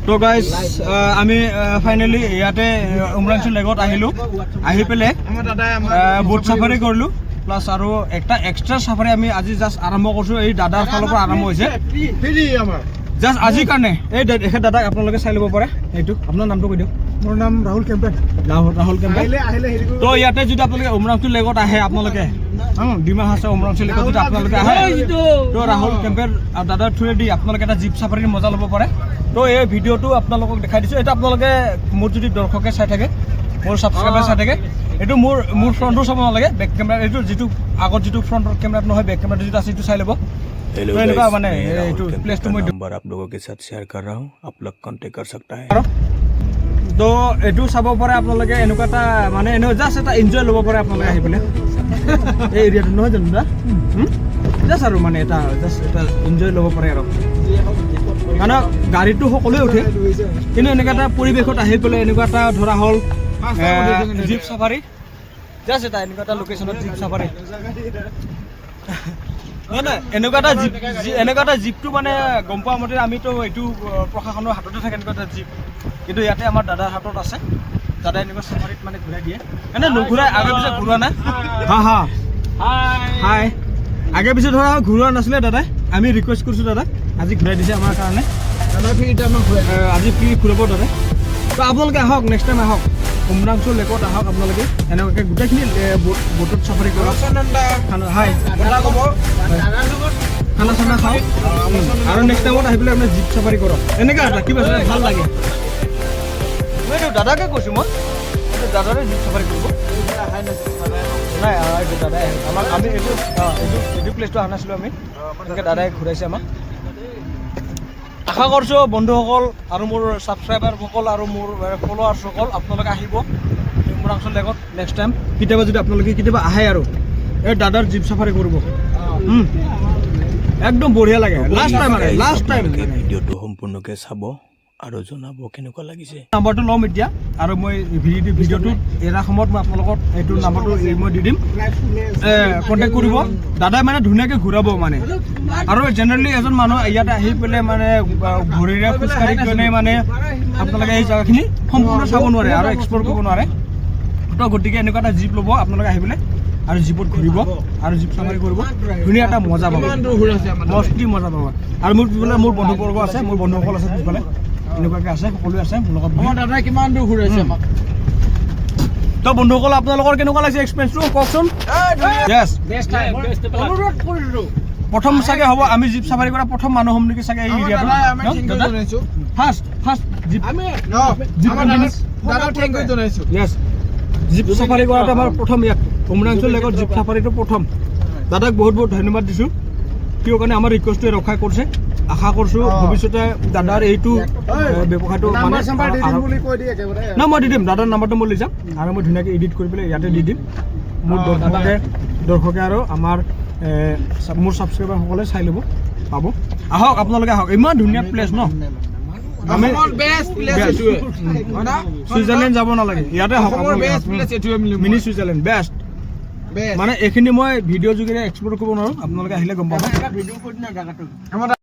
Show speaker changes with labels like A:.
A: তো গাইজ আমি ফাইনেলি ইয়াতে উমৰাংচু লেকত আহিলোঁ আহি পেলাই বোট চাফাৰী কৰিলোঁ প্লাছ আৰু একটা এক্সট্ৰা চাফাৰী আমি আজি জাষ্ট আৰম্ভ কৰিছোঁ এই দাদাৰ ফালৰ পৰা আৰম্ভ হৈছে জাষ্ট আজিৰ কাৰণে এই এখেত দাদাক আপোনালোকে চাই ল'ব পাৰে এইটো আপোনাৰ নামটো কৈ দিয়ক
B: মোৰ নাম ৰাহুল কেম্পেল
A: ৰাহুল কেম্পেল তো ইয়াতে যদি আপোনালোকে উমৰাংচু লেকত আহে আপোনালোকে ডিমা হাছাও উমৰাংচু লেকত যদি আপোনালোকে আহে তো ৰাহুল কেম্পেল আৰু দাদাৰ থ্ৰুৱেদি আপোনালোকে এটা জীপ চাফাৰীৰ মজা ল'ব পাৰে তো এই ভিডিঅ'টো আপোনালোকক দেখাই দিছোঁ এইটো আপোনালোকে মোৰ যদি দৰ্শকে চাই থাকে মোৰ ছাবস্ক্ৰাইবাৰ চাই থাকে এইটো মোৰ ফ্ৰণ্টটো চাব নালাগে বেক কেমেৰা এইটো যিটো আগত যিটো ফ্ৰণ্টৰ কেমেৰাত নহয় বেক কেমেৰাটো যিটো আছে সেইটো চাই ল'ব
C: हेलो गाइस मैं प्लेस का नंबर आप लोगों के साथ शेयर कर रहा हूँ आप लोग कांटेक्ट कर सकता है
A: তো এইটো চাব পাৰে আপোনালোকে এনেকুৱা এটা মানে এনে জাষ্ট এটা এনজয় ল'ব পাৰে আপোনালোকে আহি পেলাই এই এৰিয়াটো নহয় জানো দা জাষ্ট আৰু মানে এটা জাষ্ট এটা এনজয় ল'ব পাৰে আৰু কাৰণ গাড়ীটো সকলোৱে উঠে কিন্তু এনেকুৱা এটা পৰিৱেশত আহি পেলাই এনেকুৱা এটা ধৰা হ'ল জীপ চাফাৰী জাষ্ট এটা এনেকুৱা এটা লোকেশ্যনত জীপ চাফাৰী নহয় নহয় এনেকুৱা এটা জীপটো মানে গম পোৱা মতে আমিতো এইটো প্ৰশাসনৰ হাততে থাকে এনেকুৱা এটা জীপ কিন্তু ইয়াতে আমাৰ দাদাৰ হাতত আছে দাদাই এনেকুৱা চাফাৰীত মানে ঘূৰাই দিয়ে এনে নুঘূৰাই আগে পিছে ঘূৰোৱা নাই হা হাই আগে পিছে ধৰা ঘূৰোৱা নাছিলে দাদাই আমি ৰিকুৱেষ্ট কৰিছোঁ দাদা আজি ঘূৰাই দিছে আমাৰ কাৰণে আজি ফ্ৰী ঘূৰাব দাদাই তো আপোনালোকে আহক নেক্সট টাইম আহক উমৰাংচু লেকত আহক আপোনালোকে এনেকুৱাকৈ গোটেইখিনি বোটত চাফাৰী কৰক হাই খানা চানা খাওক আৰু নেক্সট টাইমত আহি পেলাই আপুনি জীপ চাফাৰী কৰক এনেকৈ এটা কিবা ভাল লাগে মই এইটো দাদাকে কৈছোঁ মই এইটো দাদাৰে জীপ চাফাৰী কৰিব নাই এইটো দাদাই আমাক আমি এইটো প্লেচটো অহা নাছিলোঁ আমি এনেকৈ দাদাই ঘূৰাইছে আমাক আশা কৰিছোঁ বন্ধুসকল আৰু মোৰ ছাবস্ক্ৰাইবাৰসকল আৰু মোৰ ফলোৱাৰ্ছসকল আপোনালোকে আহিব উমৰাংচু লেকত নেক্সট টাইম কেতিয়াবা যদি আপোনালোকে কেতিয়াবা আহে আৰু এই দাদাৰ জীপ চাফাৰী কৰিব একদম বঢ়িয়া লাগে লাষ্ট টাইম
C: ভিডিঅ'টো সম্পূৰ্ণকৈ চাব আৰু জনাব কেনেকুৱা লাগিছে
A: নাম্বাৰটো ল'ম এতিয়া আৰু মই ভিডিঅ'টো এৰা সময়ত মই আপোনালোকক এইটো নাম্বাৰটো মই দি দিম কণ্টেক্ট কৰিব দাদাই মানে ধুনীয়াকৈ ঘূৰাব মানে আৰু জেনেৰেলি এজন মানুহ ইয়াতে আহি পেলাই মানে ভৰিৰে খোজকাঢ়ি কিনে মানে আপোনালোকে এই জেগাখিনি সম্পূৰ্ণ চাব নোৱাৰে আৰু এক্সপ্ল'ৰ কৰিব নোৱাৰে তো গতিকে এনেকুৱা এটা জীপ ল'ব আপোনালোকে আহি পেলাই আৰু জীপত ঘূৰিব আৰু জীপ চাফাৰী কৰিব ধুনীয়া এটা মজা পাব মস্তি মজা পাব আৰু মোৰ পিছফালে মোৰ বন্ধুবৰ্গ আছে মোৰ বন্ধুসকল আছে পিছফালে এনেকুৱাকৈ আছে সকলোৱে আছে মোৰ লগত
B: দাদাই কিমান দূৰ ঘূৰাইছে আমাক
A: তো বন্ধুসকল আপোনালোকৰ কেনেকুৱা লাগিছে এক্সপিৰিয়েঞ্চটো কওকচোন প্ৰথম চাগে হ'ব আমি জীপ চাফাৰী কৰা প্ৰথম মানুহ হ'ম নেকি চাগে এই এৰিয়াটো ফাৰ্ষ্ট জীপ চাফাৰী কৰাটো আমাৰ প্ৰথম ইয়াত উমৰাংচু লেকত জীপ চাফাৰীটো প্ৰথম দাদাক বহুত বহুত ধন্যবাদ দিছোঁ কিয় কাৰণে আমাৰ ৰিকুৱেষ্টটোৱে ৰক্ষা কৰিছে আশা কৰিছোঁ ভৱিষ্যতে দাদাৰ এইটো ব্যৱসায়টো মই দি দিম দাদাৰ নাম্বাৰটো মই লৈ যাম আৰু মই ধুনীয়াকৈ এডিট কৰি পেলাই ইয়াতে দি দিম মোৰ দৰ্শকে আৰু আমাৰ মোৰ ছাবস্ক্ৰাইবাৰসকলে চাই ল'ব পাব আহক আপোনালোকে আহক ইমান ধুনীয়া প্লেচ ন আমি ছুইজাৰলেণ্ড যাব নালাগে ইয়াতে আহক মিনি ছুইজাৰলেণ্ড বেষ্ট মানে এইখিনি মই ভিডিঅ' যোগেৰে এক্সপ্ল'ৰ কৰিব নোৱাৰোঁ আপোনালোকে আহিলে গম পাব